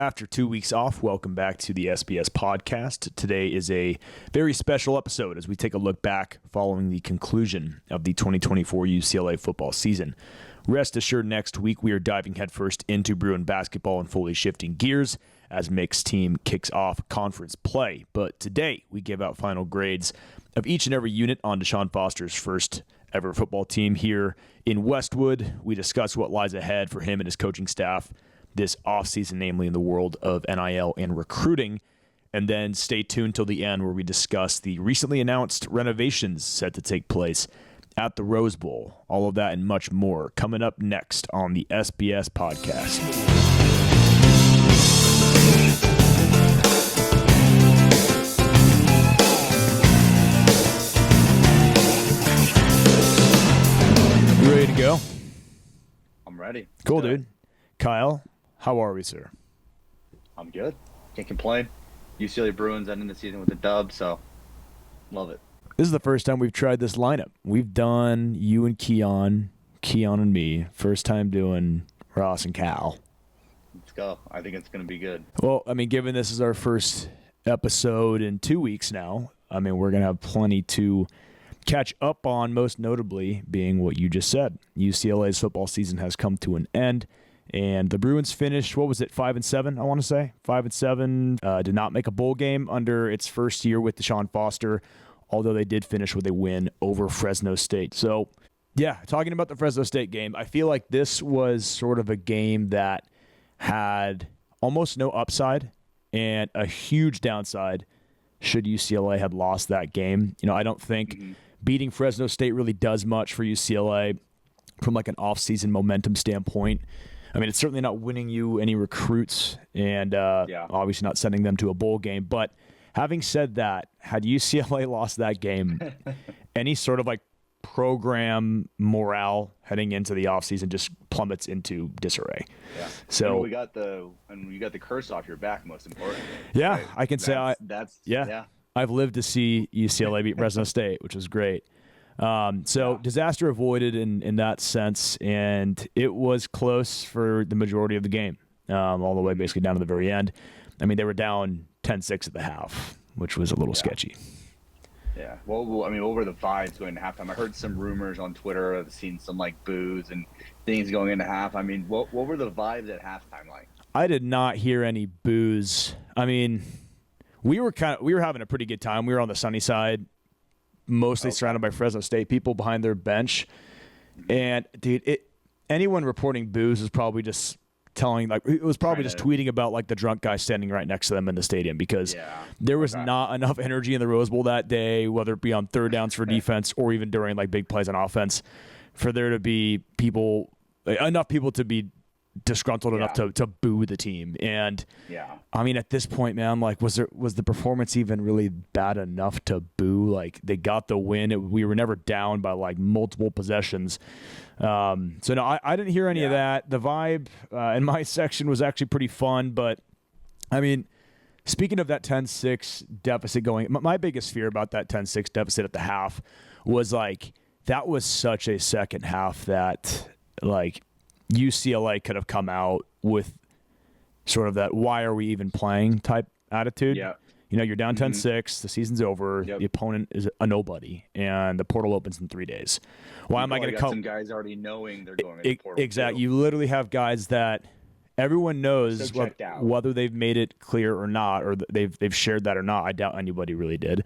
After 2 weeks off, welcome back to the SBS podcast. Today is a very special episode as we take a look back following the conclusion of the 2024 UCLA football season. Rest assured, next week we are diving headfirst into Bruin basketball and fully shifting gears as Mick's team kicks off conference play. But today we give out final grades of each and every unit on Deshaun Foster's first ever football team here in Westwood. We discuss what lies ahead for him and his coaching staff this offseason, namely in the world of NIL and recruiting. And then stay tuned till the end where we discuss the recently announced renovations set to take place at the Rose Bowl. All of that and much more coming up next on the SBS podcast. You ready to go? I'm ready. Cool, dude. Kyle, how are we, sir? I'm good. Can't complain. UCLA Bruins ending the season with a dub, so love it. This is the first time we've tried this lineup. We've done you and Keon and me. First time doing Ross and Cal. Let's go. I think it's going to be good. Well, I mean, given this is our first episode in 2 weeks now, I mean, we're going to have plenty to catch up on, most notably being what you just said. UCLA's football season has come to an end. And the Bruins finished, 5-7, I want to say? 5-7, did not make a bowl game under its first year with Deshaun Foster, although they did finish with a win over Fresno State. So, yeah, talking about the Fresno State game, I feel like this was sort of a game that had almost no upside and a huge downside should UCLA had lost that game. You know, I don't think beating Fresno State really does much for UCLA from like an offseason momentum standpoint. I mean, it's certainly not winning you any recruits and obviously not sending them to a bowl game. But having said that, had UCLA lost that game, any sort of like program morale heading into the offseason just plummets into disarray. Yeah. So we got the curse off your back, most importantly. Yeah, right? I can say I've lived to see UCLA beat Fresno State, which was great. Disaster avoided in that sense, and it was close for the majority of the game, all the way basically down to the very end. I mean, they were down 10-6 at the half, which was a little sketchy. Yeah. Well, I mean, what were the vibes going into halftime? I heard some rumors on Twitter. I've seen some like boos and things going into half. I mean, what were the vibes at halftime like? I did not hear any boos. I mean, we were having a pretty good time. We were on the sunny side, mostly surrounded by Fresno State people behind their bench. And dude, anyone reporting boos is probably just tweeting about like the drunk guy standing right next to them in the stadium because there was not enough energy in the Rose Bowl that day, whether it be on third downs for defense or even during like big plays on offense, for there to be enough people to be disgruntled enough to boo the team. And I mean, at this point, man, like was the performance even really bad enough to boo? Like they got the win. We were never down by like multiple possessions. So no, I didn't hear any of that. The vibe in my section was actually pretty fun, but I mean, speaking of that 10-6 deficit going, my biggest fear about that 10-6 deficit at the half was like that was such a second half that like UCLA could have come out with sort of that why are we even playing type attitude. Yeah. You know, you're down 10-6, the season's over, the opponent is a nobody, and the portal opens in 3 days. Why am I going to come? Some guys already knowing they're going in the portal. Exactly. You literally have guys that everyone knows whether they've made it clear or not, or they've shared that or not. I doubt anybody really did.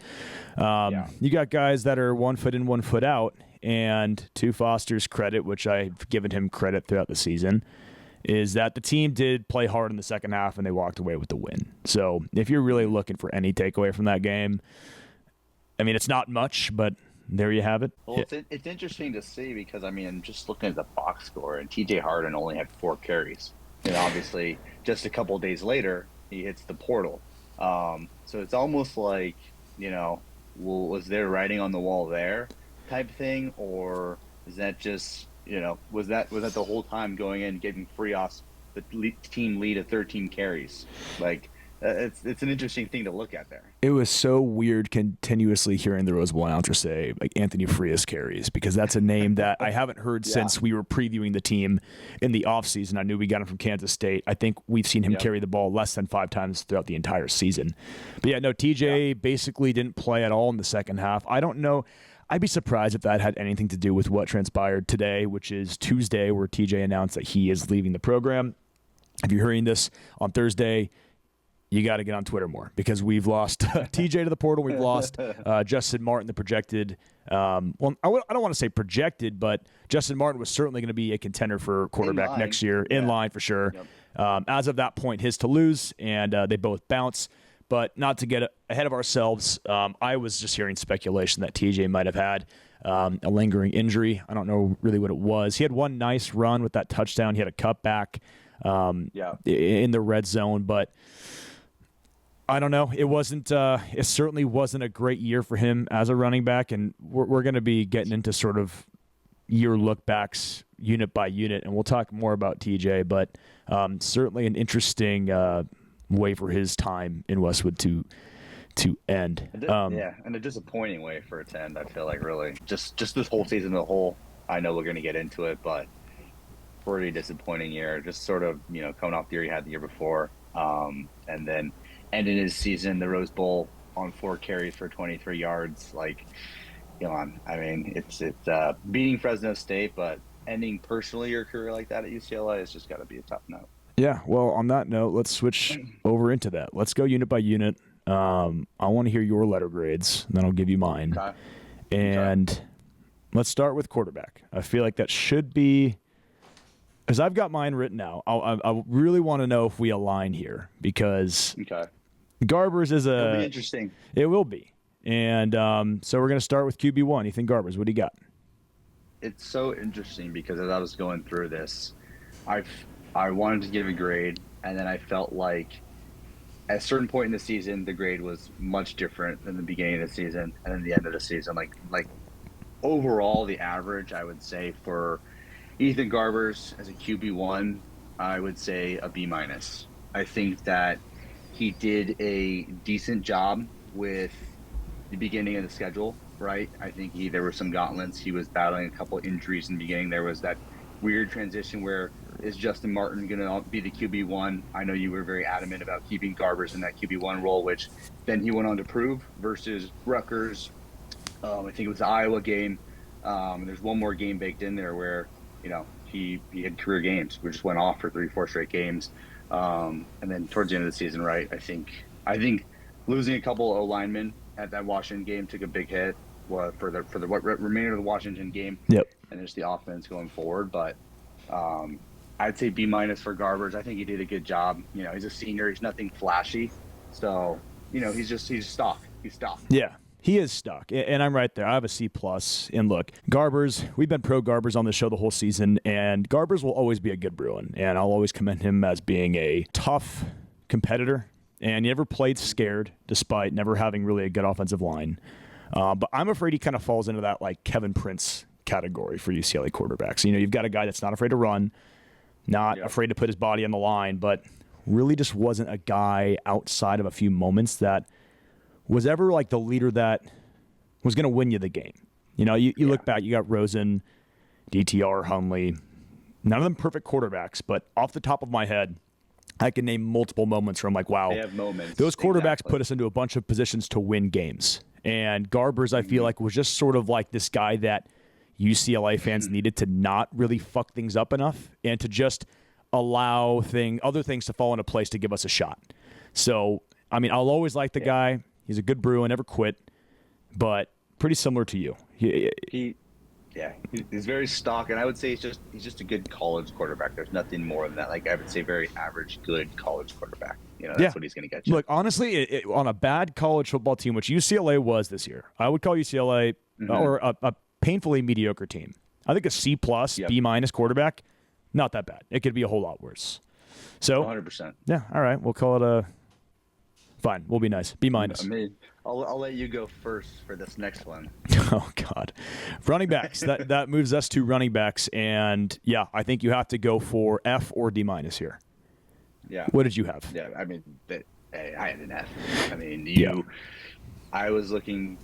You got guys that are 1 foot in, 1 foot out, and to Foster's credit, which I've given him credit throughout the season, is that the team did play hard in the second half and they walked away with the win. So if you're really looking for any takeaway from that game, I mean, it's not much, but there you have it. Well, it's interesting to see because, I mean, just looking at the box score, and TJ Harden only had 4 carries. And obviously, just a couple of days later, he hits the portal. So it's almost like, you know, was there writing on the wall there type thing, or is that just, you know, was that the whole time going in, getting free off the team lead of 13 carries? Like, It's an interesting thing to look at there. It was so weird continuously hearing the Rose Bowl announcer say, like, Anthony Frias carries, because that's a name that I haven't heard since we were previewing the team in the offseason. I knew we got him from Kansas State. I think we've seen him carry the ball less than 5 times throughout the entire season. But yeah, no, TJ basically didn't play at all in the second half. I don't know. I'd be surprised if that had anything to do with what transpired today, which is Tuesday, where TJ announced that he is leaving the program. If you're hearing this on Thursday, you got to get on Twitter more, because we've lost TJ to the portal. We've lost Justin Martin, the projected. I don't want to say projected, but Justin Martin was certainly going to be a contender for quarterback next year, in line for sure. Yep. As of that point, his to lose, and they both bounce. But not to get ahead of ourselves, I was just hearing speculation that TJ might have had a lingering injury. I don't know really what it was. He had one nice run with that touchdown. He had a cutback in the red zone, but I don't know. It wasn't. It certainly wasn't a great year for him as a running back, and we're going to be getting into sort of year look backs unit by unit, and we'll talk more about TJ. But certainly an interesting way for his time in Westwood to end. And a disappointing way for it to end. I feel like, really, just this whole season as a whole. I know we're going to get into it, but pretty disappointing year. Just sort of coming off the year he had the year before, and then ended his season, the Rose Bowl, on 4 carries for 23 yards. Like, come on. I mean, it's beating Fresno State, but ending personally your career like that at UCLA has just got to be a tough note. Yeah, well, on that note, let's switch over into that. Let's go unit by unit. I want to hear your letter grades, and then I'll give you mine. Okay. And let's start with quarterback. I feel like that should be, because I've got mine written out. I really want to know if we align here, because Garbers is It'll be interesting. It will be. And so we're going to start with QB1. Ethan Garbers, what do you got? It's so interesting because as I was going through this, I wanted to give a grade, and then I felt like at a certain point in the season, the grade was much different than the beginning of the season and then the end of the season. Like overall, the average, I would say, for Ethan Garbers as a QB1, I would say a B-. I think that he did a decent job with the beginning of the schedule, right? I think there were some gauntlets. He was battling a couple injuries in the beginning. There was that weird transition where, is Justin Martin going to be the QB1? I know you were very adamant about keeping Garbers in that QB1 role, which then he went on to prove versus Rutgers. I think it was the Iowa game. There's one more game baked in there where, he had career games. We just went off for 3-4 straight games. And then towards the end of the season, right, I think losing a couple of linemen at that Washington game took a big hit for the remainder of the Washington game. Yep. And just the offense going forward. But I'd say B- for Garbers. I think he did a good job. He's a senior. He's nothing flashy. So, he's stock. He's stock. Yeah. He is stuck, and I'm right there. I have a C+. And look, Garbers, we've been pro Garbers on the show the whole season, and Garbers will always be a good Bruin, and I'll always commend him as being a tough competitor, and he never played scared, despite never having really a good offensive line. But I'm afraid he kind of falls into that like Kevin Prince category for UCLA quarterbacks. You've got a guy that's not afraid to run, not afraid to put his body on the line, but really just wasn't a guy outside of a few moments that was ever like the leader that was going to win you the game. You look back, you got Rosen, DTR, Hundley, none of them perfect quarterbacks, but off the top of my head, I can name multiple moments where I'm like, wow, they have moments. Those quarterbacks put us into a bunch of positions to win games. And Garbers, I feel like, was just sort of like this guy that UCLA fans needed to not really fuck things up enough and to just allow other things to fall into place to give us a shot. So, I mean, I'll always like the guy. He's a good Bruin, never quit, but pretty similar to you. He's very stock, and I would say he's just a good college quarterback. There's nothing more than that. Like, I would say very average, good college quarterback. That's what he's going to get you. Look, honestly, on a bad college football team, which UCLA was this year, I would call UCLA or a painfully mediocre team. I think a C+, B- quarterback, not that bad. It could be a whole lot worse. So, 100%. Yeah, all right. We'll call it a... Fine, we'll be nice. B-. I'll let you go first for this next one. Oh, God. Running backs. that moves us to running backs. And, yeah, I think you have to go for F or D- here. Yeah. What did you have? Yeah, I mean, I had an F. I mean, Yeah. I was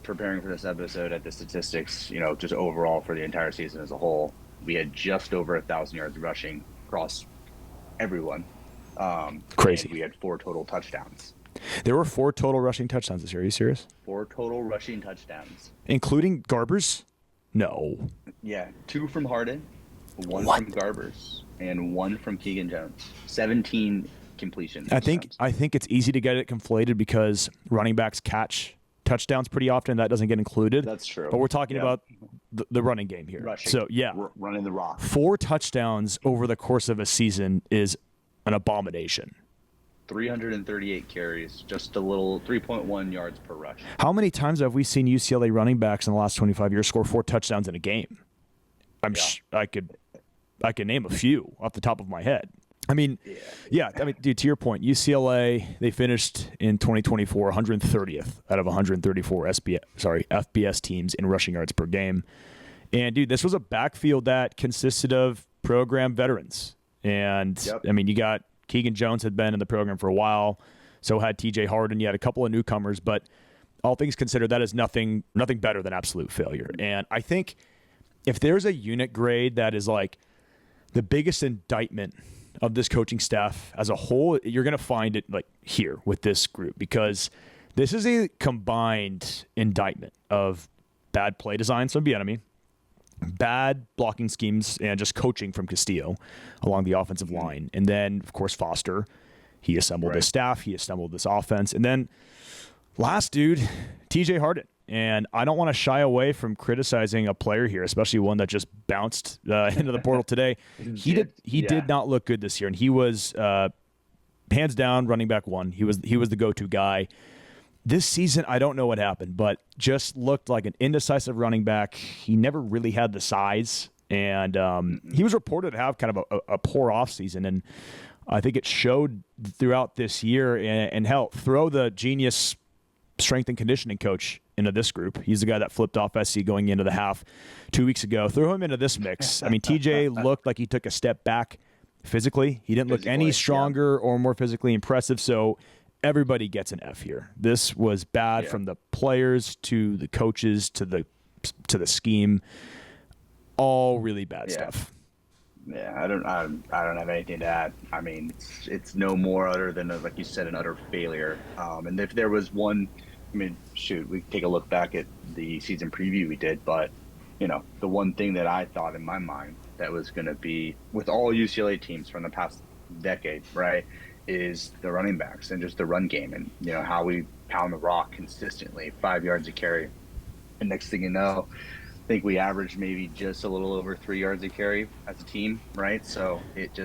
preparing for this episode at the statistics, just overall for the entire season as a whole. We had just over 1,000 yards rushing across everyone. Crazy. And we had 4 total touchdowns. There were 4 total rushing touchdowns this year. Are you serious? 4 total rushing touchdowns. Including Garbers? No. Yeah, 2 from Harden, 1 What? from Garbers, and 1 from Keegan Jones. 17 completions. I think it's easy to get it conflated because running backs catch touchdowns pretty often. That doesn't get included. That's true. But we're talking about the running game here. Rushing. So, yeah. Running the rock. 4 touchdowns over the course of a season is an abomination. 338 carries, just a little 3.1 yards per rush. How many times have we seen UCLA running backs in the last 25 years score 4 touchdowns in a game? I could name a few off the top of my head. I mean, dude, to your point, UCLA, they finished in 2024 130th out of 134 FBS teams in rushing yards per game. And, dude, this was a backfield that consisted of program veterans. And, I mean, you got Keegan Jones had been in the program for a while, so had TJ Harden. You had a couple of newcomers, but all things considered, that is nothing better than absolute failure. And I think if there's a unit grade that is like the biggest indictment of this coaching staff as a whole, you're going to find it like here with this group, because this is a combined indictment of bad play design, so Bieniemy, bad blocking schemes, and just coaching from Castillo along the offensive line. And then, of course, Foster, he assembled this staff, he assembled this offense. And then last dude, TJ Harden. And I don't want to shy away from criticizing a player here, especially one that just bounced into the portal today. He did not look good this year, and he was hands down running back 1. He was the go-to guy. This season, I don't know what happened, but just looked like an indecisive running back. He never really had the size, and he was reported to have kind of a poor offseason, and I think it showed throughout this year. And hell, throw the genius strength and conditioning coach into this group. He's the guy that flipped off SC going into the half 2 weeks ago. Throw him into this mix. I mean, TJ looked like he took a step back physically. He didn't look any stronger or more physically impressive, so everybody gets an F here. This was bad from the players to the coaches to the scheme. All really bad stuff. Yeah, I don't have anything to add. I mean, it's no more other than, like you said, an utter failure. And if there was one, I mean, shoot, we take a look back at the season preview we did, but the one thing that I thought in my mind that was going to be with all UCLA teams from the past decade, right, is the running backs and just the run game, and how we pound the rock consistently, 5 yards a carry. And next thing you know, I think we averaged maybe just a little over 3 yards a carry as a team, right? So it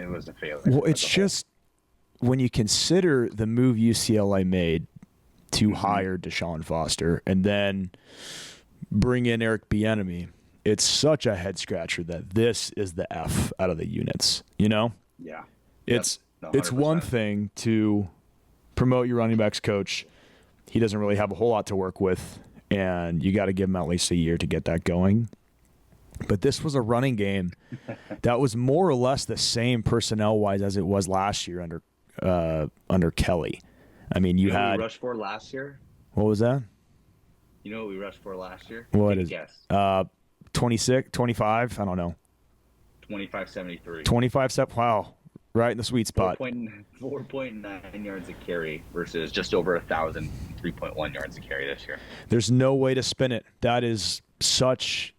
was a failure. Well, it's just when you consider the move UCLA made to hire Deshaun Foster and then bring in Eric Bieniemy, it's such a head scratcher that this is the F out of the units. Yeah. It's 100%. It's one thing to promote your running backs coach. He doesn't really have a whole lot to work with, and you got to give him at least a year to get that going. But this was a running game that was more or less the same personnel-wise as it was last year under Kelly. I mean, you had... What we rushed for last year? What was that? You know what we rushed for last year? What is guess. 26, 25? I don't know. 25.73. 25, wow. Right in the sweet spot. 4.9 yards a carry versus just over 1,000, 3.1 yards a carry this year. There's no way to spin it. That is such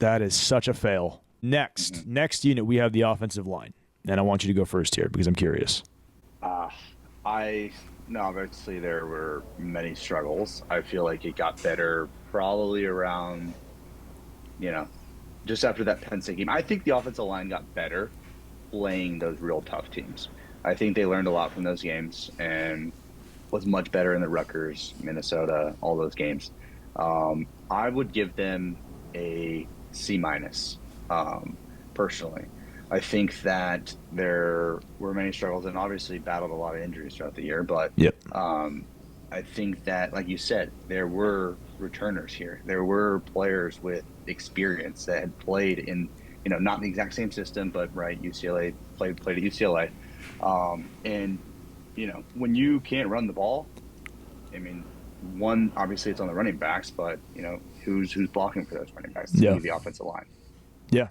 a fail. Next unit, we have the offensive line. And I want you to go first here because I'm curious. Obviously there were many struggles. I feel like it got better probably around, just after that Penn State game. I think the offensive line got better playing those real tough teams. I think they learned a lot from those games and was much better in the Rutgers, Minnesota, all those games. I would give them a C-, personally. I think that there were many struggles and obviously battled a lot of injuries throughout the year, but I think that, like you said, there were returners here. There were players with experience that had played in, not the exact same system, but right, UCLA played at UCLA. And when you can't run the ball, I mean, one, obviously it's on the running backs, but who's blocking for those running backs? It's gonna be the offensive line. Yeah.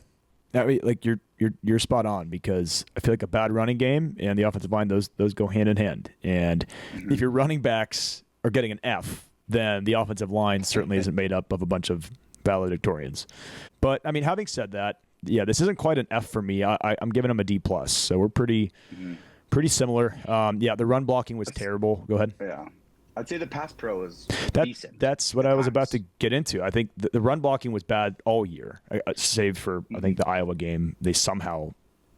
Like you're spot on, because I feel like a bad running game and the offensive line, those go hand in hand. And if your running backs are getting an F, then the offensive line certainly isn't made up of a bunch of valedictorians. But I mean, having said that, yeah, this isn't quite an F for me. I'm giving them a D plus. So we're pretty similar. The run blocking was terrible. Go ahead. Yeah. I'd say the pass pro is decent. That's what I was about to get into. I think the run blocking was bad all year, save for, I think, the Iowa game. They somehow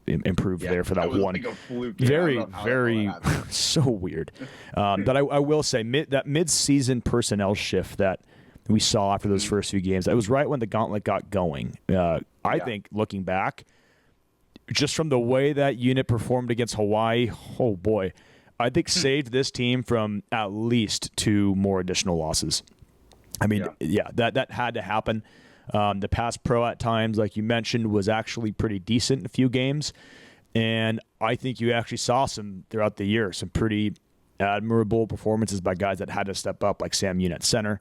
improved there for that one. Like very, so weird. But I will say, that mid-season personnel shift that we saw after those first few games, that was right when the gauntlet got going. I think, looking back, just from the way that unit performed against Hawaii, oh boy, I think saved this team from at least 2 more additional losses. I mean, that had to happen. The pass pro at times, like you mentioned, was actually pretty decent in a few games. And I think you actually saw some throughout the year, some pretty admirable performances by guys that had to step up, like Sam Yoon at center.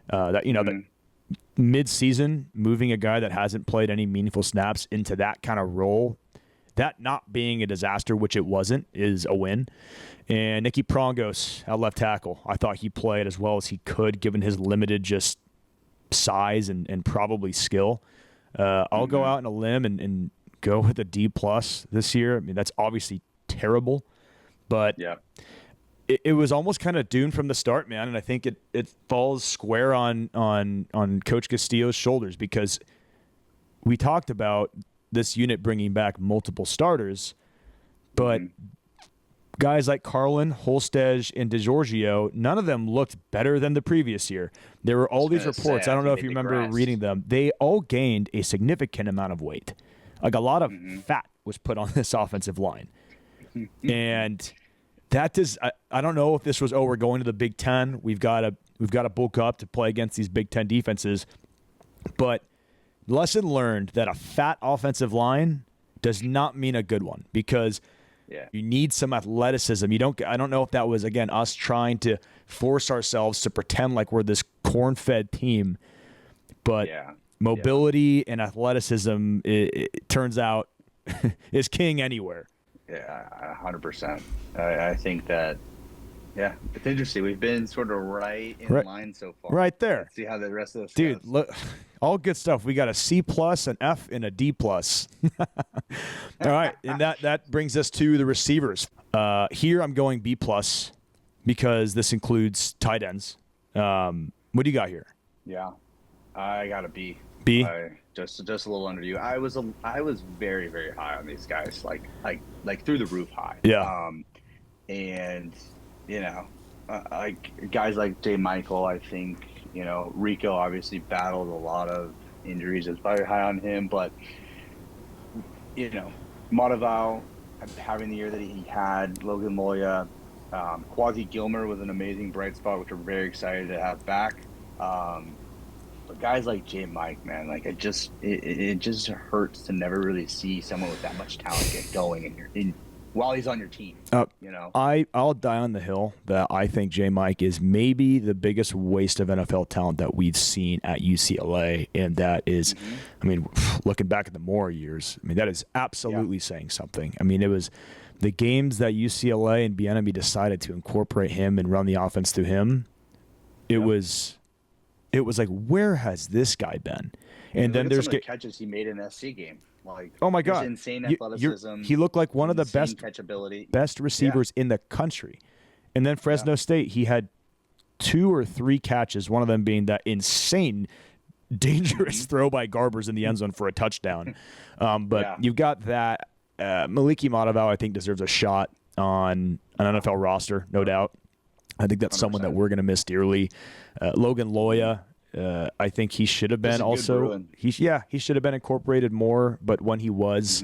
That mid-season, moving a guy that hasn't played any meaningful snaps into that kind of role, that not being a disaster, which it wasn't, is a win. And Nicky Prongos at left tackle, I thought he played as well as he could, given his limited just size and probably skill. I'll go out on a limb and go with a D plus this year. I mean, that's obviously terrible, but it was almost kind of doomed from the start, man. And I think it falls square on Coach Castillo's shoulders, because we talked about this unit bringing back multiple starters, but guys like Carlin, Holstege, and DeGiorgio, none of them looked better than the previous year. There were all these reports. I don't know if you remember reading them. They all gained a significant amount of weight. Like, a lot of fat was put on this offensive line. And that does, I don't know if this was, we're going to the Big Ten. We've got to bulk up to play against these Big Ten defenses. But lesson learned that a fat offensive line does not mean a good one, because you need some athleticism. I don't know if that was, again, us trying to force ourselves to pretend like we're this corn-fed team, but mobility and athleticism, it turns out, is king anywhere. Yeah, 100%. I think that, it's interesting. We've been sort of right in line so far. Right there. Let's see how the rest of this goes. Look, all good stuff. We got a C plus, an F, and a D plus. All right, and that brings us to the receivers. Here I'm going B plus, because this includes tight ends. What do you got here? Yeah, I got a B. B. Just a little under you. I was very, very high on these guys, like through the roof high. Yeah. And like guys like J. Michael, I think, Rico obviously battled a lot of injuries. It's very high on him, but Monteval having the year that he had, Logan Loya, Quasi Gilmer was an amazing bright spot, which we're very excited to have back. But guys like J. Mike, man, like it just hurts to never really see someone with that much talent get going while he's on your team. I'll die on the hill that I think J. Mike is maybe the biggest waste of NFL talent that we've seen at UCLA, and that is, I mean, looking back at the Moore years, I mean, that is absolutely saying something. I mean, it was the games that UCLA and Bieniemy decided to incorporate him and run the offense through him. It was like, where has this guy been? And then there's the catches he made in the SC game. Like, oh my God, insane athleticism. He looked like one of the best receivers in the country. And then Fresno State, he had 2 or 3 catches, one of them being that insane, dangerous throw by Garbers in the end zone for a touchdown. But you've got that. Maliki Monteval, I think, deserves a shot on an NFL roster, no doubt. I think that's 100%. Someone that we're going to miss dearly. Logan Loya, I think he should have been also. He should have been incorporated more, but when he was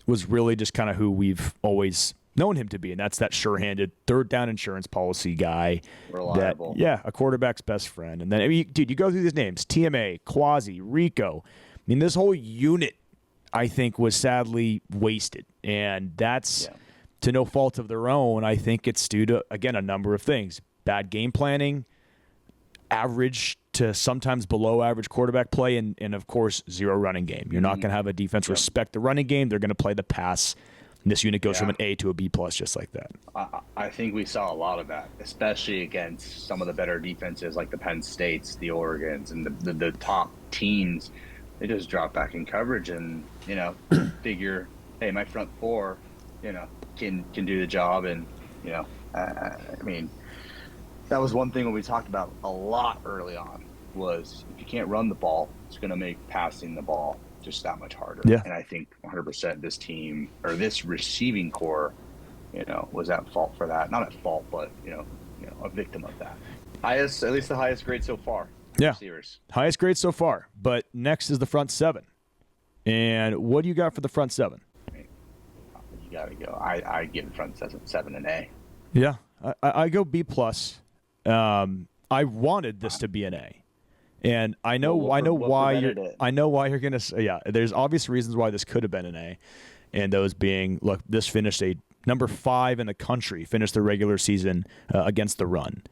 really just kind of who we've always known him to be, and that's that sure-handed third down insurance policy guy. Reliable. A quarterback's best friend. And then, I mean, dude, you go through these names: TMA, Quasi, Rico. I mean, this whole unit, I think, was sadly wasted, and that's to no fault of their own. I think it's due to, again, a number of things. Bad game planning, average to sometimes below average quarterback play, and of course, zero running game. You're not going to have a defense respect the running game. They're going to play the pass. And this unit goes from an A to a B plus just like that. I think we saw a lot of that, especially against some of the better defenses like the Penn States, the Oregons, and the top teams. They just drop back in coverage and, figure, hey, my front four, can do the job. And, I mean, that was one thing when we talked about a lot early on was if you can't run the ball, it's going to make passing the ball just that much harder. Yeah. And I think 100% this team or this receiving core, was at fault for that. Not at fault, but, a victim of that. At least the highest grade so far. Yeah. Receivers. Highest grade so far. But next is the front seven. And what do you got for the front seven? You got to go. I give the front seven an A. Yeah. I go B plus. I wanted this to be an A. And I know why you're going to say, there's obvious reasons why this could have been an A. And those being, look, this finished a number 5 in the country, finished the regular season against the run.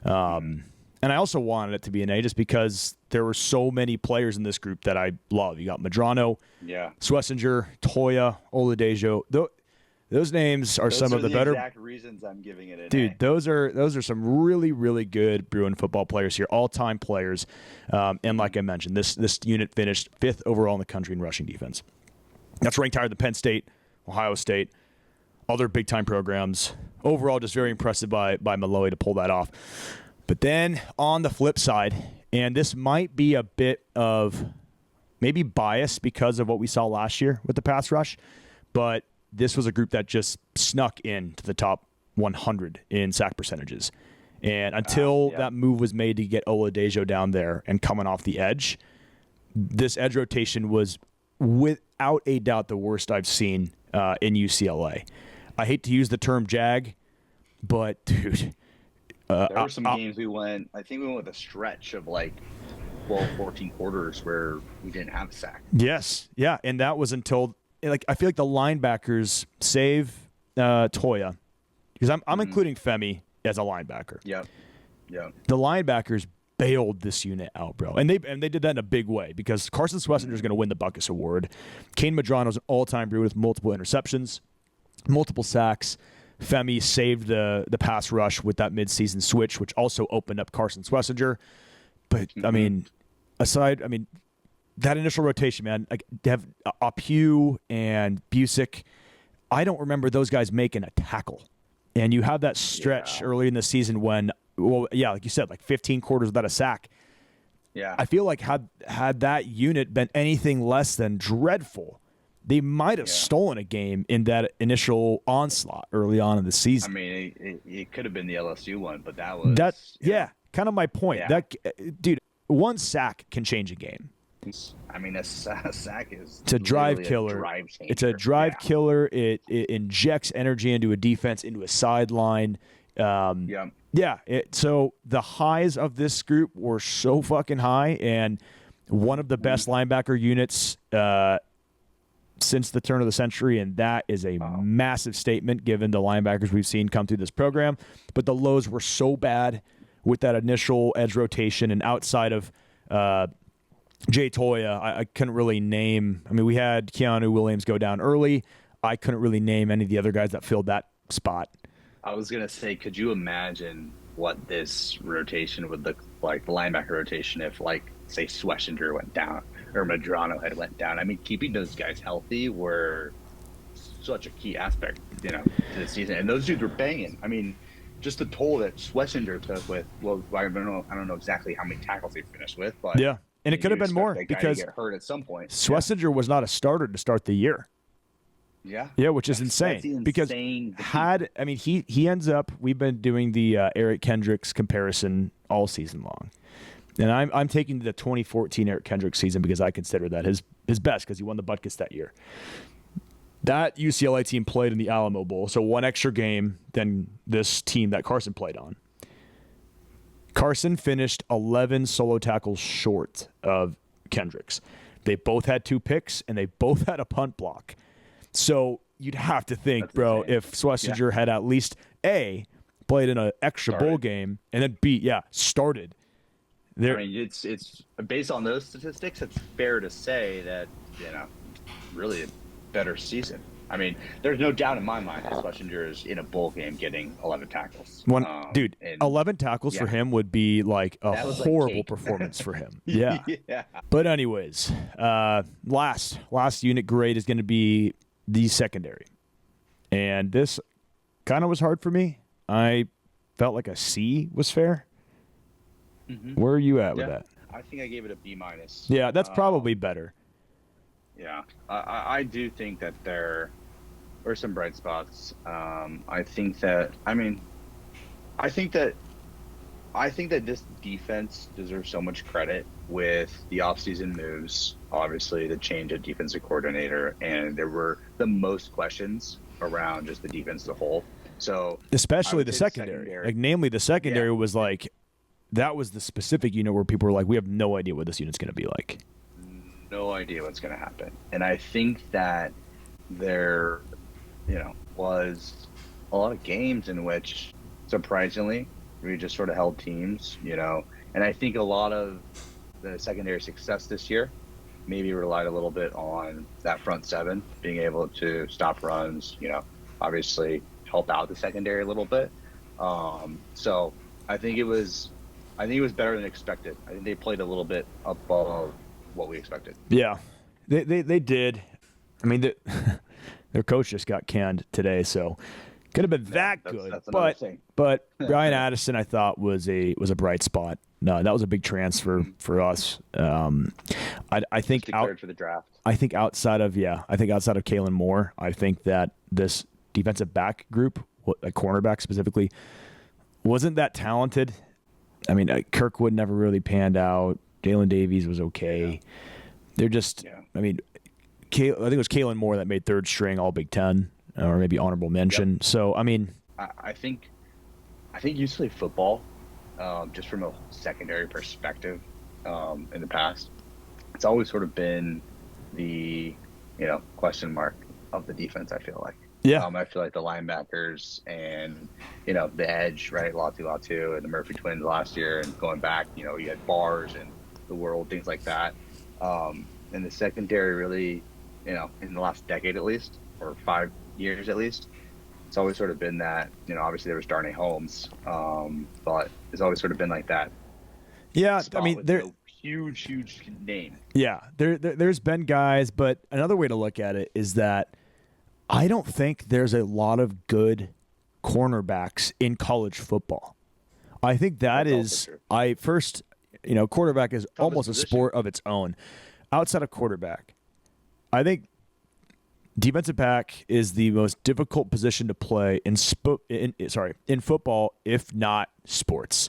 And I also wanted it to be an A just because there were so many players in this group that I love. You got Medrano, Schlesinger, Toya, Oladejo. Those names are some of the better. Exact reasons I'm giving it an Dude, A. those are some really, really good Bruin football players here, all-time players. And like I mentioned, this unit finished 5th overall in the country in rushing defense. That's ranked higher than Penn State, Ohio State, other big-time programs. Overall, just very impressive by Malloy to pull that off. But then on the flip side, and this might be a bit of maybe bias because of what we saw last year with the pass rush, but this was a group that just snuck into the top 100 in sack percentages. And until that move was made to get Oladejo down there and coming off the edge, this edge rotation was without a doubt the worst I've seen in UCLA. I hate to use the term jag, but dude, there were some games we went with a stretch of like 12, 14 quarters where we didn't have a sack. Yes. Yeah. And that was until, I feel like the linebackers save Toya, because I'm including Femi as a linebacker. Yep. The linebackers bailed this unit out, bro. And they did that in a big way because Carson Schlesinger is going to win the Buckus Award. Kane Medrano is an all-time Bruin with multiple interceptions, multiple sacks. Femi saved the pass rush with that midseason switch, which also opened up Carson Schlesinger. But, that initial rotation, man, like to have Apu and Busick, I don't remember those guys making a tackle. And you have that stretch early in the season when, like you said, like 15 quarters without a sack. Yeah. I feel like had that unit been anything less than dreadful, they might have stolen a game in that initial onslaught early on in the season. I mean, it could have been the LSU one, but that was kind of my point. Yeah. That dude, one sack can change a game. I mean, a sack is it's a drive killer. It's a drive killer. It injects energy into a defense, into a sideline. So the highs of this group were so fucking high, and one of the best linebacker units since the turn of the century, and that is a massive statement given the linebackers we've seen come through this program. But the lows were so bad with that initial edge rotation, and outside of Jay Toya, I couldn't really name. I mean, we had Keanu Williams go down early. I couldn't really name any of the other guys that filled that spot. I was going to say, could you imagine what this rotation would look like, the linebacker rotation, if, like, say, Schlesinger went down or Medrano had went down? I mean, keeping those guys healthy were such a key aspect, to the season. And those dudes were banging. I mean, just the toll that Schlesinger took with, I don't know exactly how many tackles he finished with, but yeah. And it could have been more because get hurt at some point. Schlesinger was not a starter to start the year. Yeah, which is insane. Because he ends up. We've been doing the Eric Kendricks comparison all season long, and I'm taking the 2014 Eric Kendricks season because I consider that his best because he won the Butkus that year. That UCLA team played in the Alamo Bowl, so one extra game than this team that Carson played on. Carson finished 11 solo tackles short of Kendricks. They both had 2 picks, and they both had a punt block. So you'd have to think, That's bro, insane. if Schlesinger had at least A, played in an extra bowl game, and then B, started. I mean, it's based on those statistics, it's fair to say that, really a better season. I mean, there's no doubt in my mind that Schlesinger is in a bowl game getting 11 tackles. 11 tackles for him would be like a horrible performance for him. Yeah. Yeah. But anyways, last unit grade is going to be the secondary. And this kind of was hard for me. I felt like a C was fair. Mm-hmm. Where are you at with that? I think I gave it a B minus. Yeah, that's probably better. Yeah, I do think that there were some bright spots. I think that this defense deserves so much credit with the offseason moves. Obviously, the change of defensive coordinator, and there were the most questions around just the defense as a whole. So especially the secondary. Like, namely, the secondary was like, that was the specific unit where people were like, we have no idea what this unit's going to be like. No idea what's going to happen. And I think that there, was a lot of games in which, surprisingly, we just sort of held teams, And I think a lot of the secondary success this year maybe relied a little bit on that front seven being able to stop runs, obviously help out the secondary a little bit. So I think it was better than expected. I think they played a little bit above what we expected. Yeah, they did. I mean, their coach just got canned today, so could have been that good. That's but Brian Addison, I thought, was a bright spot. No, that was a big transfer for us. I think declared for the draft. I think outside of Kalen Moore, I think that this defensive back group, a cornerback specifically, wasn't that talented. I mean, Kirkwood never really panned out. Jalen Davies was okay. Yeah. They're just, I mean, I think it was Kalen Moore that made third string All Big Ten, or maybe honorable mention. Yep. So, I mean, I think UCLA football, just from a secondary perspective, in the past, it's always sort of been the, question mark of the defense. I feel like. Yeah. I feel like the linebackers and, the edge, right? Latu and the Murphy twins last year, and going back, you had Bars and the world, things like that. And the secondary really, in the last decade at least, or 5 years at least, it's always sort of been that, obviously there was Darnay Holmes, but it's always sort of been like that. Yeah, I mean, they're huge name. Yeah, there's been guys, but another way to look at it is that I don't think there's a lot of good cornerbacks in college football. I think quarterback is almost a sport of its own. Outside of quarterback, I think defensive back is the most difficult position to play in football, if not sports.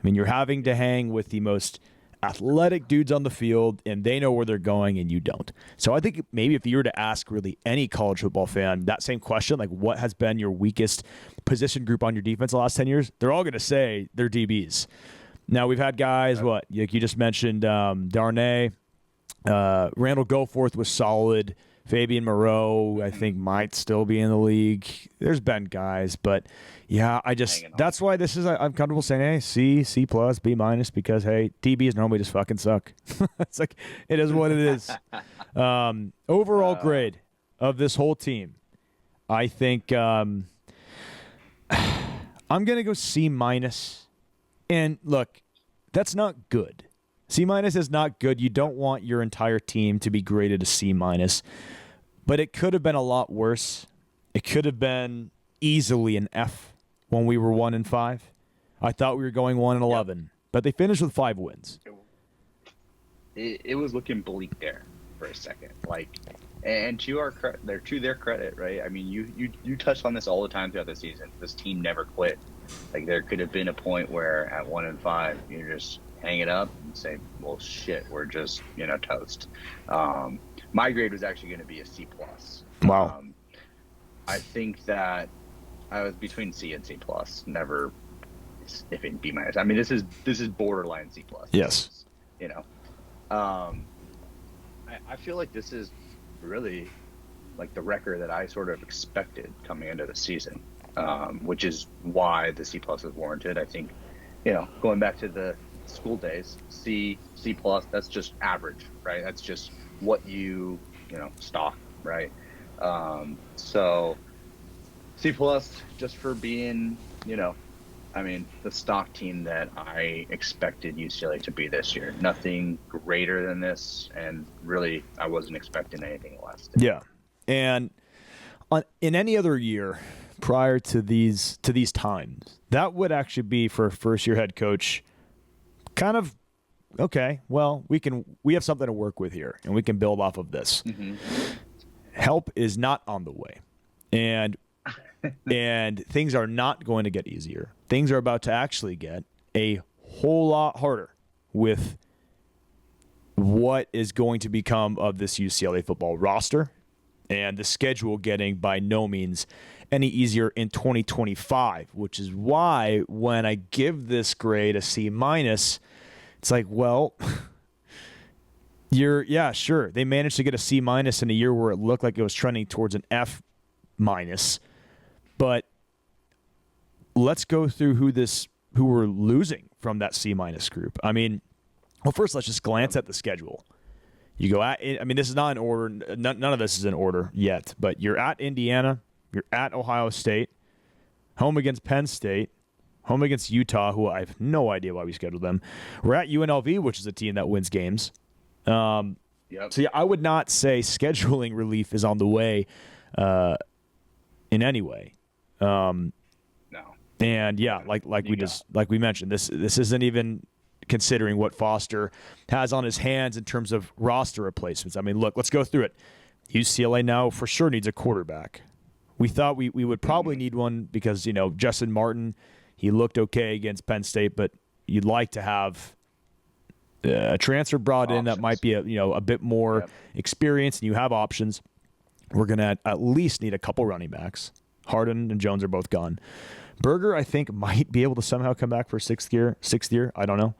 I mean, you're having to hang with the most athletic dudes on the field, and they know where they're going and you don't. So I think maybe if you were to ask really any college football fan that same question, like what has been your weakest position group on your defense the last 10 years, they're all going to say they're DBs. Now we've had guys, like you just mentioned, Darnay, Randall Goforth was solid. Fabian Moreau, I think, might still be in the league. There's been guys, but yeah, that's why this is, I'm comfortable saying, hey, C plus, B minus, because, hey, DBs normally just fucking suck. It's like, it is what it is. Overall grade of this whole team, I think I'm going to go C minus. And look, that's not good. C minus is not good. You don't want your entire team to be graded a C minus. But it could have been a lot worse. It could have been easily an F when we were 1-5. I thought we were going 1-11, but they finished with 5 wins. It was looking bleak there for a second. And to their credit, right? I mean, you touched on this all the time throughout the season. This team never quit. Like, there could have been a point where at 1-5, you just hang it up and say, well, shit, we're just, toast. My grade was actually going to be a C plus. Wow. I think that I was between C and C plus, never if in B minus. I mean, this is borderline C plus. Yes. I feel like this is really like the record that I sort of expected coming into the season, which is why the C+ is warranted. I think, going back to the school days, C+, that's just average, right? That's just what stock, right? So C+ just for being, the stock team that I expected UCLA to be this year. Nothing greater than this, and really I wasn't expecting anything less. Yeah. And in any other year prior to these times, that would actually be for a first-year head coach kind of, okay, well, we have something to work with here, and we can build off of this. Mm-hmm. Help is not on the way. And things are not going to get easier. Things are about to actually get a whole lot harder with what is going to become of this UCLA football roster, and the schedule getting by no means any easier in 2025, which is why when I give this grade a C-, it's like, well, sure. They managed to get a C- in a year where it looked like it was trending towards an F-, but let's go through who we're losing from that C- group. I mean, well, first let's just glance at the schedule. You go this is not in order. None of this is in order yet, but you're at Indiana, you're at Ohio State, home against Penn State, home against Utah, who I have no idea why we scheduled them. We're at UNLV, which is a team that wins games. So yeah, I would not say scheduling relief is on the way in any way. No. And yeah, like we mentioned, this isn't even considering what Foster has on his hands in terms of roster replacements. I mean, look, let's go through it. UCLA now for sure needs a quarterback. We thought we would probably need one because, Justin Martin, he looked okay against Penn State, but you'd like to have a transfer brought in that might be a bit more experienced, and you have options. We're going to at least need a couple running backs. Harden and Jones are both gone. Berger, I think, might be able to somehow come back for sixth year. I don't know.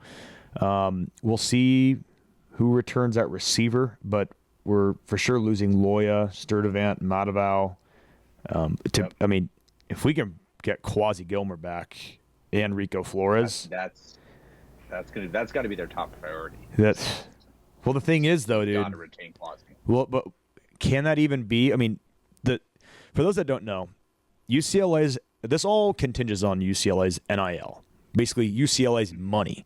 We'll see who returns at receiver, but we're for sure losing Loya, Sturdivant, Matavau. If we can get Quasi Gilmer back and Rico Flores, that's got to be their top priority. Well, the thing is, though, dude. Got to retain Quasi. Well, but can that even be? I mean, for those that don't know, UCLA's. This all contingents on UCLA's NIL, basically UCLA's money.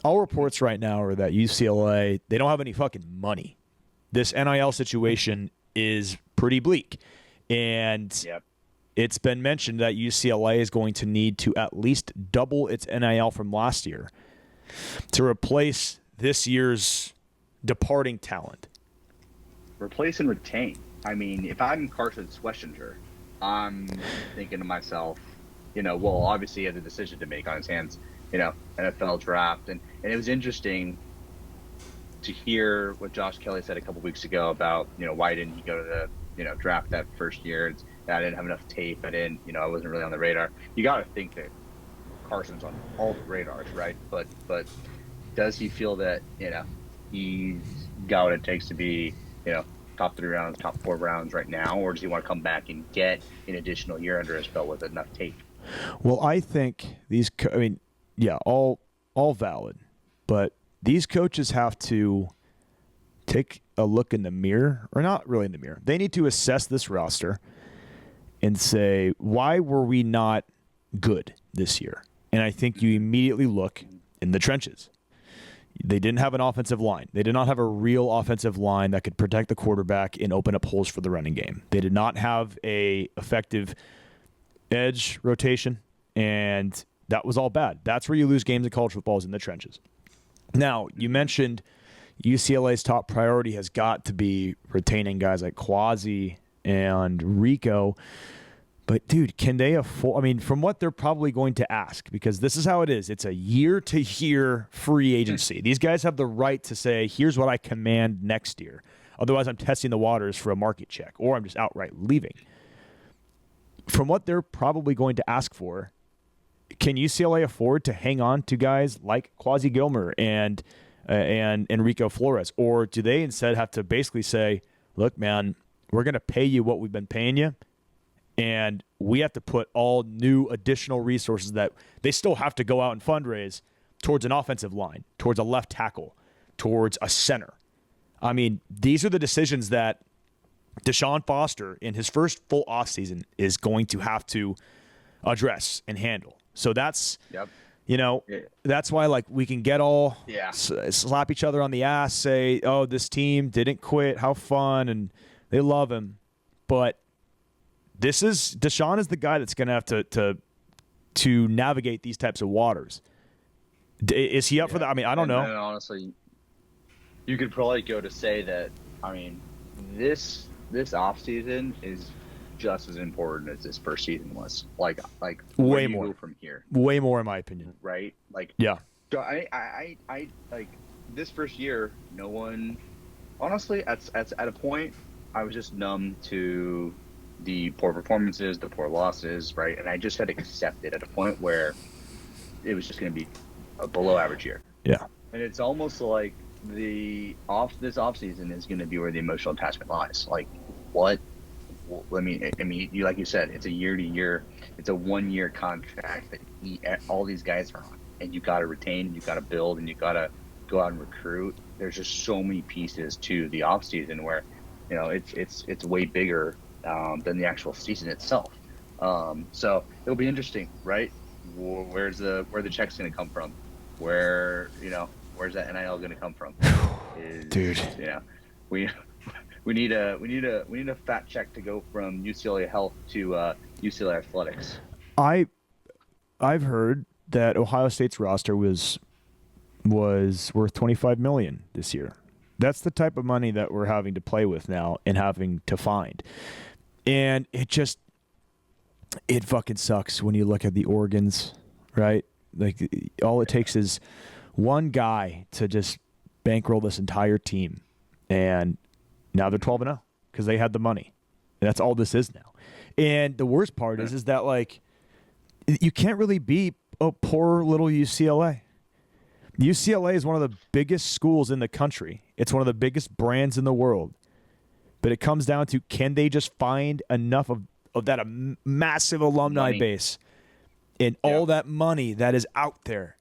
All reports right now are that UCLA, they don't have any fucking money. This NIL situation is pretty bleak. And it's been mentioned that UCLA is going to need to at least double its NIL from last year to replace this year's departing talent. Replace and retain. I mean, if I'm Carson Schwetzinger, I'm thinking to myself, obviously he had a decision to make on his hands, NFL draft. And it was interesting to hear what Josh Kelly said a couple weeks ago about, why didn't he go to the, draft that first year? I didn't have enough tape. I wasn't really on the radar. You got to think that Carson's on all the radars, right? But does he feel that, he's got what it takes to be, top 3 rounds, top 4 rounds right now, or does he want to come back and get an additional year under his belt with enough tape? Well, I think all valid, but these coaches have to take a look in the mirror, or not really in the mirror. They need to assess this roster and say, why were we not good this year? And I think you immediately look in the trenches. They didn't have an offensive line. They did not have a real offensive line that could protect the quarterback and open up holes for the running game. They did not have a effective edge rotation, and that was all bad. That's where you lose games in college football, is in the trenches. Now, you mentioned UCLA's top priority has got to be retaining guys like Quasi and Rico. But, dude, can they afford – from what they're probably going to ask, because this is how it is. It's a year-to-year free agency. These guys have the right to say, here's what I command next year. Otherwise, I'm testing the waters for a market check, or I'm just outright leaving. From what they're probably going to ask for, can UCLA afford to hang on to guys like Quasi Gilmer and Rico Flores? Or do they instead have to basically say, look, man, we're going to pay you what we've been paying you, and we have to put all new additional resources that they still have to go out and fundraise towards an offensive line, towards a left tackle, towards a center. I mean, these are the decisions that Deshaun Foster in his first full offseason is going to have to address and handle. So that's, that's why like we can get all slap each other on the ass, say, oh, this team didn't quit, how fun, and they love him. But Deshaun is the guy that's going to have to navigate these types of waters. Is he up for that? I mean, I don't know. And honestly, you could probably go to say that, I mean, this offseason is just as important as this first season was. Like way where more go from here. Way more, in my opinion. Right? Like, yeah. I like this first year. No one, honestly, at a point, I was just numb to the poor performances, the poor losses, right? And I just had accepted at a point where it was just going to be a below average year. Yeah. And it's almost like this offseason is going to be where the emotional attachment lies. Like, what? I mean, you like you said, it's a year-to-year, it's a 1-year contract that all these guys are on, and you got to retain, you got to build, and you got to go out and recruit. There's just so many pieces to the offseason where, it's way bigger than the actual season itself. So it'll be interesting, right? Where's the check's going to come from? Where's that NIL going to come from? Dude, we need a fat check to go from UCLA Health to UCLA Athletics. I've heard that Ohio State's roster was worth $25 million this year. That's the type of money that we're having to play with now and having to find. And it fucking sucks when you look at the organs, right? Like, all it takes is one guy to just bankroll this entire team. And now they're 12-0 because they had the money. And that's all this is now. And the worst part is that, like, you can't really be a poor little UCLA. UCLA is one of the biggest schools in the country. It's one of the biggest brands in the world. But it comes down to, can they just find enough of that massive alumni base and all that money that is out there?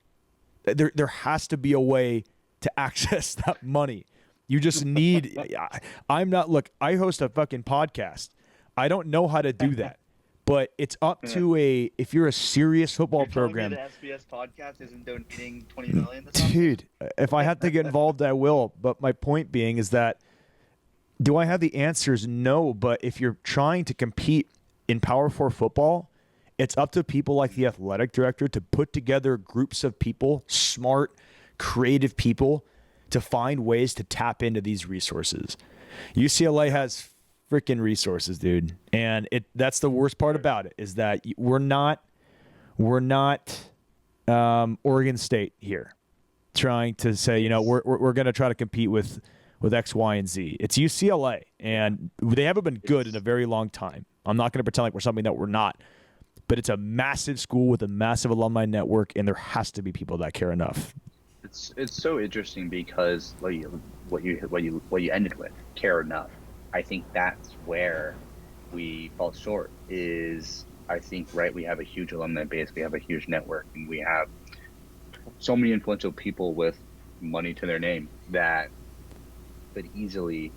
There has to be a way to access that money. You just need – I host a fucking podcast. I don't know how to do that. But it's up to if you're a serious football program. The SBS podcast isn't donating $20 million this month? Dude, if I have to get involved, I will. But my point being is that, do I have the answers? No. But if you're trying to compete in Power 4 football, it's up to people like the athletic director to put together groups of people, smart, creative people, to find ways to tap into these resources. UCLA has freaking resources, dude. And that's the worst part about it, is that we're not Oregon State here trying to say, we're going to try to compete with X, Y, and Z. It's UCLA, and they haven't been good in a very long time. I'm not going to pretend like we're something that we're not, but it's a massive school with a massive alumni network, and there has to be people that care enough. It's so interesting because what you ended with, care enough. I think that's where we fall short. Is, I think, right, we have a huge alumni base, we have a huge network, and we have so many influential people with money to their name that could easily,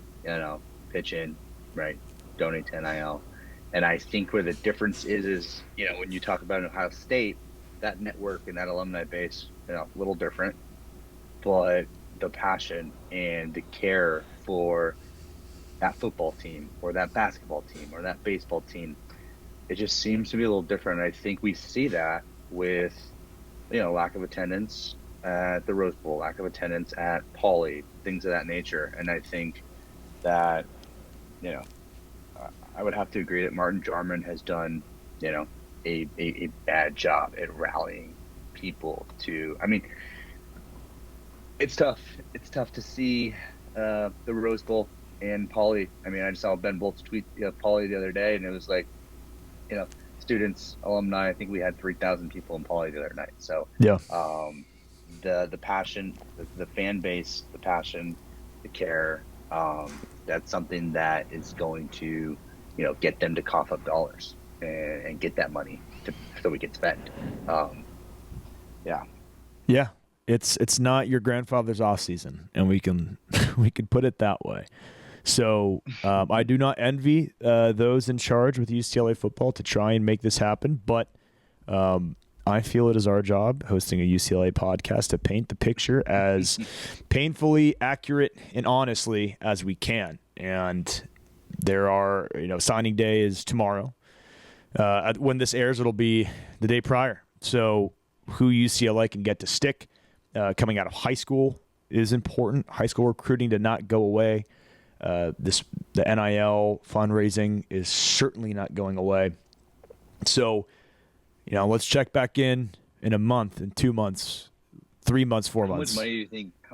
pitch in, right, donate to NIL. And I think where the difference is, when you talk about Ohio State, that network and that alumni base, a little different, but the passion and the care for that football team or that basketball team or that baseball team, it just seems to be a little different. I think we see that with, lack of attendance at the Rose Bowl, lack of attendance at Pauley, things of that nature. And I think that, I would have to agree that Martin Jarman has done, a bad job at rallying people to, it's tough. It's tough to see the Rose Bowl and Pauley. I just saw Ben Bolt's tweet Pauley the other day, and it was like, students, alumni. I think we had 3,000 people in Pauley the other night. So yeah, the passion, the fan base, the passion, the care, That's something that is going to, get them to cough up dollars and get that money so we can spend. Yeah. Yeah, it's not your grandfather's off season, and we can we can put it that way. So I do not envy those in charge with UCLA football to try and make this happen, but I feel it is our job, hosting a UCLA podcast, to paint the picture as painfully accurate and honestly as we can. And there are, signing day is tomorrow. When this airs, it'll be the day prior. So who UCLA can get to stick coming out of high school is important. High school recruiting did not go away. The NIL fundraising is certainly not going away. So, let's check back in a month, in 2 months, 3 months, 4 months. How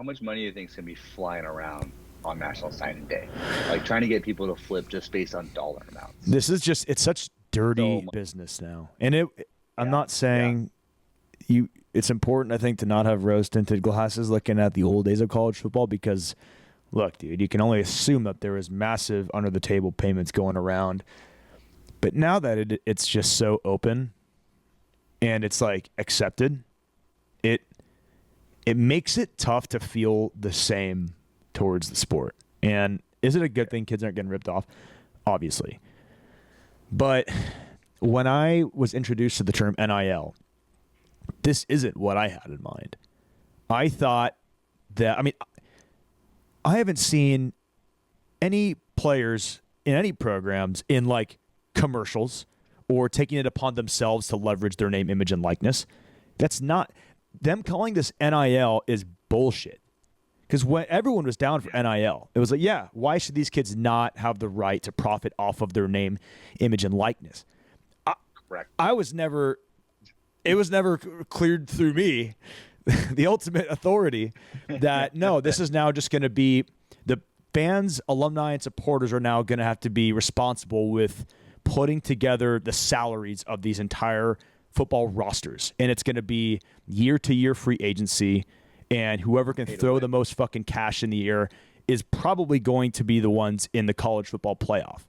much money do you think is going to be flying around on National Signing Day? Like trying to get people to flip just based on dollar amounts. This is it's such dirty business now. And I'm not saying it's important, I think, to not have rose-tinted glasses looking at the old days of college football because, look, dude, you can only assume that there is massive under-the-table payments going around. But now that it's just so open and it's, like, accepted, it makes it tough to feel the same towards the sport. And is it a good thing kids aren't getting ripped off? Obviously. But when I was introduced to the term NIL, this isn't what I had in mind. I thought that, I haven't seen any players in any programs in like commercials or taking it upon themselves to leverage their name, image, and likeness. That's not, them calling this NIL is bullshit. Because when everyone was down for NIL, it was like, yeah, why should these kids not have the right to profit off of their name, image, and likeness? Correct. It was never cleared through me, the ultimate authority, that no, this is now just going to be the fans, alumni, and supporters are now going to have to be responsible with putting together the salaries of these entire football rosters. And it's going to be year-to-year free agency, and whoever can throw the most fucking cash in the air is probably going to be the ones in the college football playoff.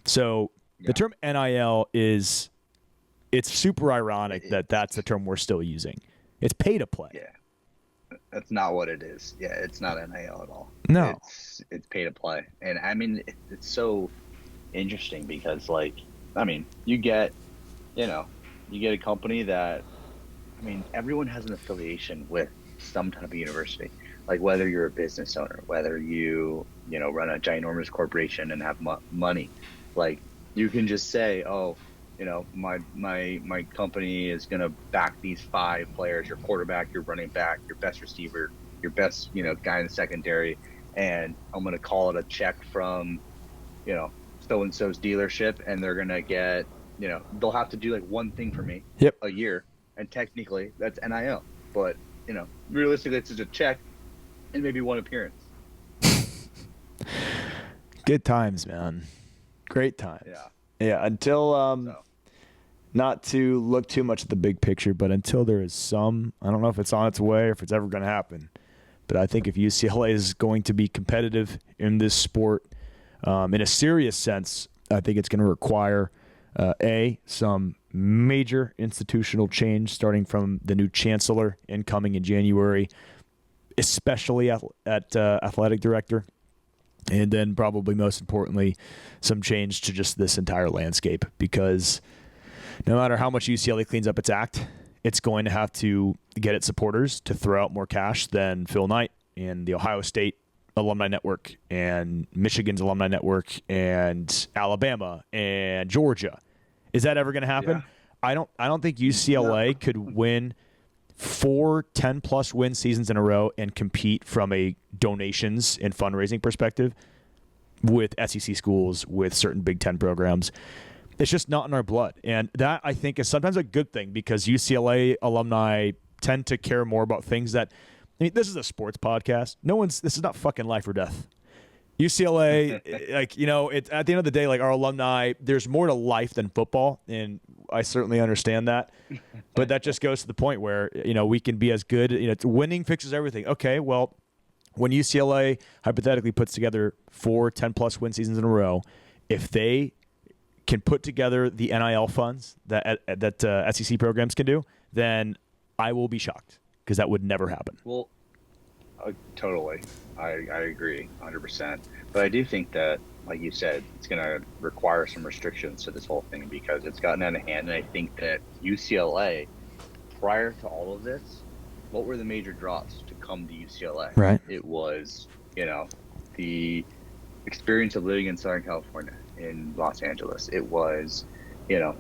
So the term NIL it's super ironic that that's the term we're still using. It's pay to play. Yeah. That's not what it is. Yeah, it's not NIL at all. No. It's pay to play. And it's so interesting because you get a company that, everyone has an affiliation with some type of university. Like whether you're a business owner, whether you run a ginormous corporation and have money, like you can just say, oh, my company is going to back these 5 players, your quarterback, your running back, your best receiver, your best, guy in the secondary. And I'm going to call it a check from, so-and-so's dealership. And they're going to get, they'll have to do like one thing for me a year. And technically that's NIL, but realistically it's just a check and maybe one appearance. Good times, man. Great times. Yeah. Until, not to look too much at the big picture, but until there is some, I don't know if it's on its way or if it's ever going to happen, but I think if UCLA is going to be competitive in this sport in a serious sense, I think it's going to require, some major institutional change starting from the new chancellor incoming in January, especially at athletic director. And then probably most importantly, some change to just this entire landscape, because no matter how much UCLA cleans up its act, it's going to have to get its supporters to throw out more cash than Phil Knight and the Ohio State Alumni Network and Michigan's Alumni Network and Alabama and Georgia. Is that ever going to happen? Yeah. I don't think UCLA could win 4 10-plus win seasons in a row and compete from a donations and fundraising perspective with SEC schools, with certain Big Ten programs. It's just not in our blood. And that, I think, is sometimes a good thing, because UCLA alumni tend to care more about things that, this is a sports podcast. This is not fucking life or death. UCLA, it's at the end of the day, like, our alumni, there's more to life than football, and I certainly understand that. But that just goes to the point where, we can be as good, winning fixes everything. Okay, well, when UCLA hypothetically puts together 4 10-plus win seasons in a row, if they can put together the NIL funds that SEC programs can do, then I will be shocked because that would never happen. Well, totally. I agree 100%. But I do think that, like you said, it's going to require some restrictions to this whole thing because it's gotten out of hand. And I think that UCLA, prior to all of this, what were the major draws to come to UCLA? Right. It was, the experience of living in Southern California, in Los Angeles. It was, the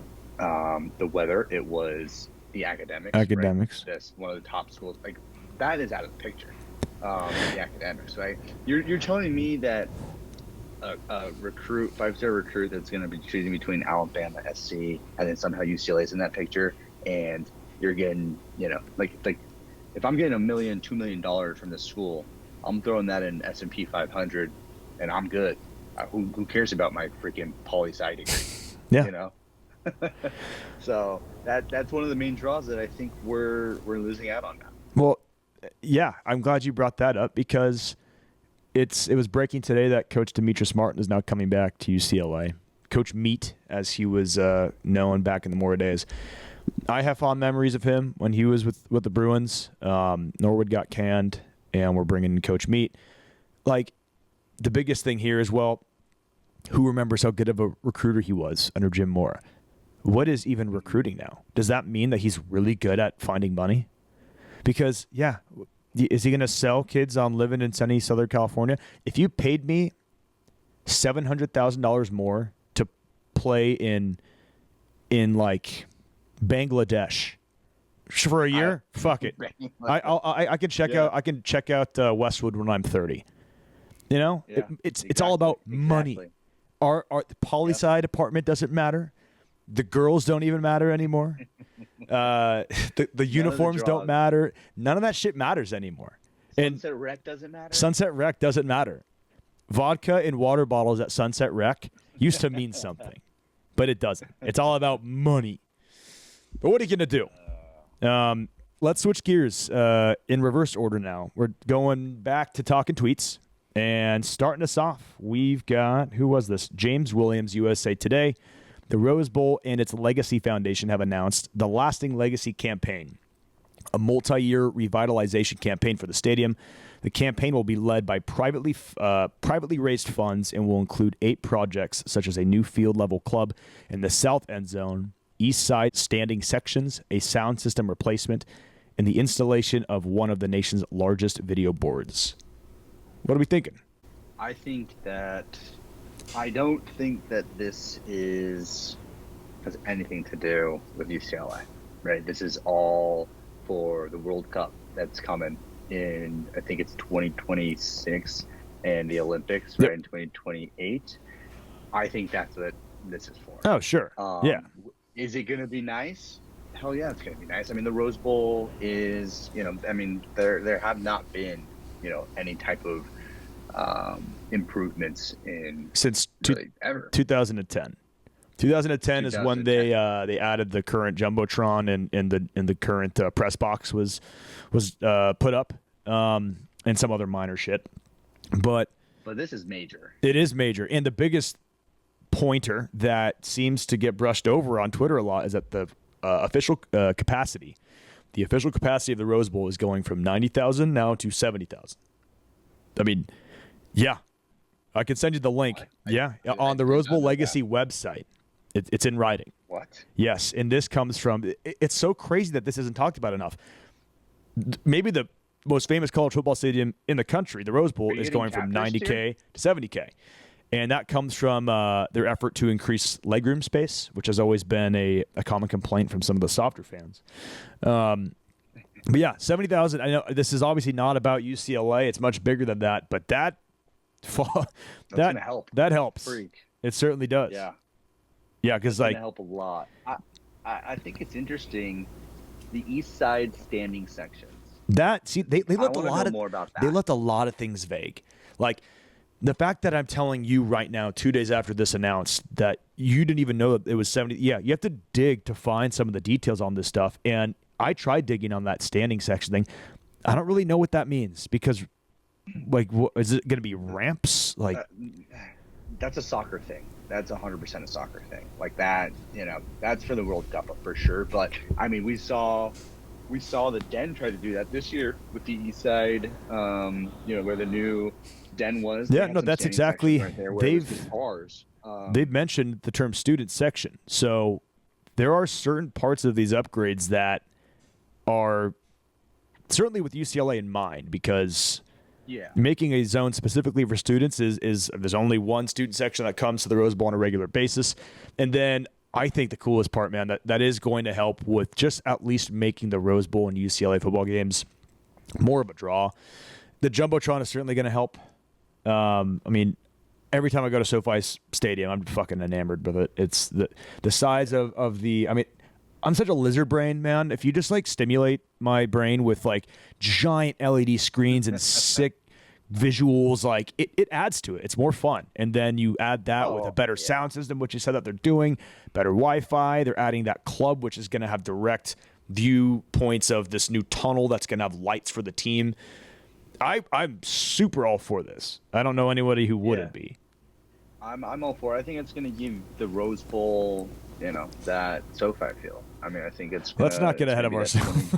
weather. It was the academics. Academics. Right? That's one of the top schools. Like, that is out of the picture. The academics, right? You're telling me that a recruit, 5-star recruit that's going to be choosing between Alabama, SC, and then somehow UCLA's in that picture, and you're getting, like if I'm getting $1 million, $2 million from this school, I'm throwing that in S&P 500, and I'm good. Who cares about my freaking poli-sci degree? Yeah. So that's one of the main draws that I think we're losing out on now. Well, yeah, I'm glad you brought that up because it was breaking today that Coach Demetrius Martin is now coming back to UCLA. Coach Meat, as he was known back in the Mora days. I have fond memories of him when he was with the Bruins. Norwood got canned, and we're bringing in Coach Meat. Like, the biggest thing here is, well, who remembers how good of a recruiter he was under Jim Mora? What is even recruiting now? Does that mean that he's really good at finding money? Because, yeah, is he going to sell kids on living in sunny Southern California? If you paid me $700,000 more to play in like Bangladesh for a year, fuck it. I can check out. I can check out Westwood when I'm 30. It's all about money. Our the poli-sci department doesn't matter. The girls don't even matter anymore. The uniforms don't matter. None of that shit matters anymore. Sunset Rec doesn't matter? Sunset Rec doesn't matter. Vodka in water bottles at Sunset Rec used to mean something, but it doesn't. It's all about money. But what are you going to do? Let's switch gears in reverse order now. We're going back to talking tweets. And starting us off, we've got, who was this? James Williams, USA Today. The Rose Bowl and its Legacy Foundation have announced the Lasting Legacy Campaign, a multi-year revitalization campaign for the stadium. The campaign will be led by privately raised funds and will include 8 projects, such as a new field-level club in the south end zone, east side standing sections, a sound system replacement, and the installation of one of the nation's largest video boards. What are we thinking? I don't think that this has anything to do with UCLA, right? This is all for the World Cup that's coming in, I think it's 2026, and the Olympics, right, in 2028. I think that's what this is for. Oh, sure. Yeah. Is it going to be nice? Hell yeah, it's going to be nice. I mean, the Rose Bowl is, there have not been, any type of improvements in since ever. 2010. 2010 is when they added the current jumbotron and the current press box was put up and some other minor shit. But this is major. It is major, and the biggest pointer that seems to get brushed over on Twitter a lot is that the official capacity. The official capacity of the Rose Bowl is going from 90,000 now to 70,000. I mean, yeah. I can send you the link. On the Rose Bowl Legacy website. It's in writing. What? Yes, and this comes from – it's so crazy that this isn't talked about enough. Maybe the most famous college football stadium in the country, the Rose Bowl, is going from 90K to 70K. And that comes from their effort to increase legroom space, which has always been a common complaint from some of the softer fans. But yeah, 70,000. I know this is obviously not about UCLA. It's much bigger than that. But that's gonna help. That helps. Freak. It certainly does. Yeah. Yeah, because gonna help a lot. I think it's interesting. The East Side standing sections. They left a lot of more about that. They left a lot of things vague. Like the fact that I'm telling you right now, 2 days after this announced, that you didn't even know that it was 70. Yeah, you have to dig to find some of the details on this stuff. And I tried digging on that standing section thing. I don't really know what that means because Like, what, is it going to be ramps? Like, That's a soccer thing. That's 100% a soccer thing. Like that, that's for the World Cup for sure. But I mean, we saw the Den try to do that this year with the East Side, where the new Den was. yeah, no, that's exactly. Right there where it was just cars. They've mentioned the term student section. So there are certain parts of these upgrades that are certainly with UCLA in mind, because making a zone specifically for students is there's only one student section that comes to the Rose Bowl on a regular basis. And then I think the coolest part, man, that is going to help with just at least making the Rose Bowl and UCLA football games more of a draw. The Jumbotron is certainly going to help. I mean, every time I go to SoFi Stadium, I'm fucking enamored with it. It's the size of the, I mean, I'm such a lizard brain, man. If you just like stimulate my brain with like giant LED screens and sick visuals, like it adds to it. It's more fun. And then you add that with a better sound system, which you said that they're doing, better Wi-Fi. They're adding that club, which is going to have direct viewpoints of this new tunnel that's going to have lights for the team. I'm super all for this. I don't know anybody who wouldn't be. I'm all for it. I think it's going to give the Rose Bowl, that SoFi feel. I mean, I think it's. Let's not get ahead of ourselves.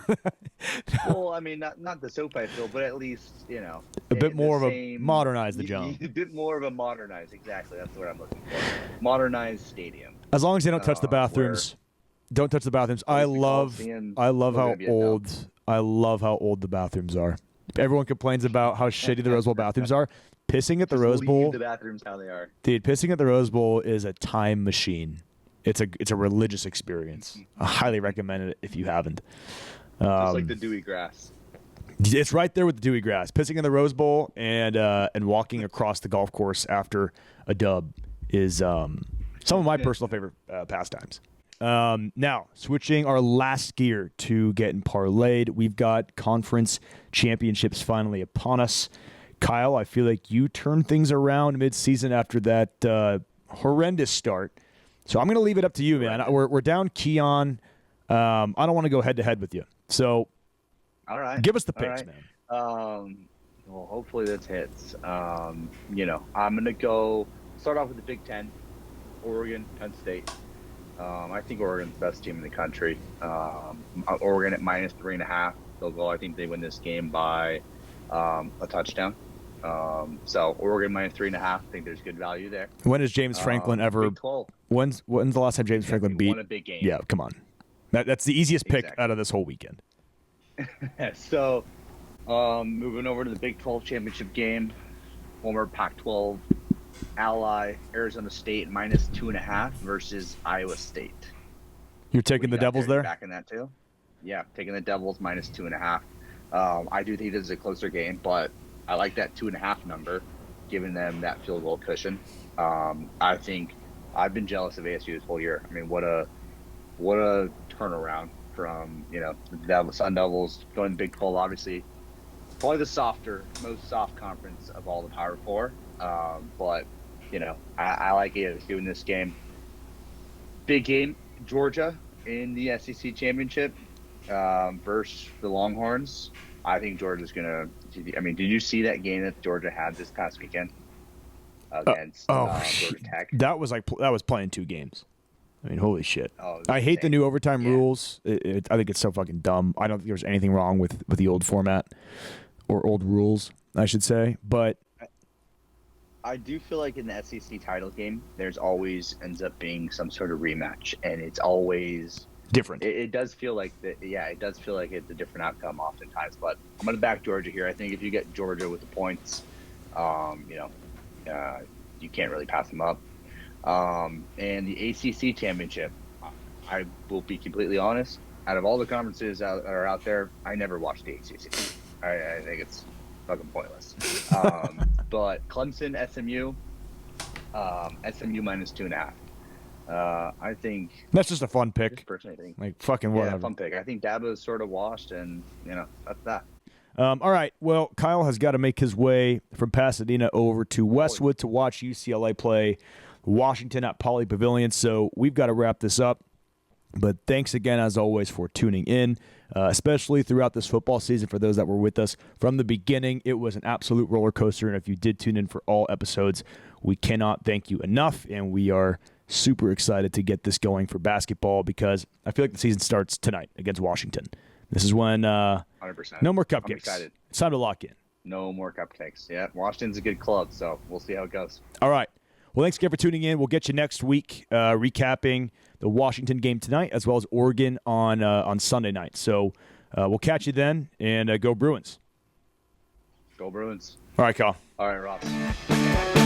Well, I mean, not the SoFi feel, but at least a bit more of a modernize the jump. A bit more of a modernize. Exactly, that's what I'm looking for. Modernized stadium. As long as they don't touch the bathrooms. Don't touch the bathrooms. I love how old the bathrooms are. Everyone complains about how shitty the Rose Bowl bathrooms are. Pissing at the Rose Bowl. The bathrooms how they are. Dude, pissing at the Rose Bowl is a time machine. It's a religious experience. I highly recommend it if you haven't. Just like the dewy grass. It's right there with the dewy grass. Pissing in the Rose Bowl and walking across the golf course after a dub is some of my personal favorite pastimes. Now, switching our last gear to getting parlayed, we've got conference championships finally upon us. Kyle, I feel like you turned things around mid-season after that horrendous start. So I'm going to leave it up to you, man. We're down Keon. I don't want to go head-to-head with you. So all right, give us the picks, man. Well, hopefully this hits. I'm going to go start off with the Big Ten, Oregon, Penn State. I think Oregon's the best team in the country. Oregon at -3.5. They'll go. I think they win this game by a touchdown. So Oregon -3.5. I think there's good value there. When has James Franklin ever? Big 12. When's the last time James Franklin beat? Won a big game. Yeah, come on. That's the easiest pick out of this whole weekend. So, moving over to the Big 12 championship game, former Pac-12 ally Arizona State -2.5 versus Iowa State. You're taking the Devils there? Back in that too. Yeah, taking the Devils -2.5. I do think this is a closer game, but I like that 2.5 number, giving them that field goal cushion. I think I've been jealous of ASU this whole year. I mean, what a turnaround from the Sun Devils going to Big 12. Obviously, probably the most soft conference of all the Power Four. But I like ASU in this game. Big game, Georgia in the SEC championship versus the Longhorns. I think Georgia's gonna. I mean, did you see that game that Georgia had this past weekend against Georgia Tech? That was playing two games. I mean, holy shit! I hate the new overtime rules. I think it's so fucking dumb. I don't think there's anything wrong with the old format or old rules, I should say. But I do feel like in the SEC title game, there's always ends up being some sort of rematch, and it's always different. It does feel like that. Yeah, it does feel like it's a different outcome oftentimes. But I'm going to back Georgia here. I think if you get Georgia with the points, you can't really pass them up. And the ACC championship, I will be completely honest. Out of all the conferences that are out there, I never watched the ACC. I think it's fucking pointless. But Clemson, SMU -2.5. I think that's just a fun pick. Personally, I think like fucking whatever. Fun pick. I think Dabo's sort of washed, and that's that. All right. Well, Kyle has got to make his way from Pasadena over to Westwood to watch UCLA play Washington at Pauley Pavilion. So we've got to wrap this up. But thanks again, as always, for tuning in, especially throughout this football season. For those that were with us from the beginning, it was an absolute roller coaster. And if you did tune in for all episodes, we cannot thank you enough. And we are super excited to get this going for basketball because I feel like the season starts tonight against Washington. This is when 100%. No more cupcakes. I'm excited. It's time to lock in. No more cupcakes. Yeah, Washington's a good club, so we'll see how it goes. All right. Well, thanks again for tuning in. We'll get you next week recapping the Washington game tonight as well as Oregon on Sunday night. So we'll catch you then, and go Bruins. Go Bruins. All right, Kyle. All right, Ross.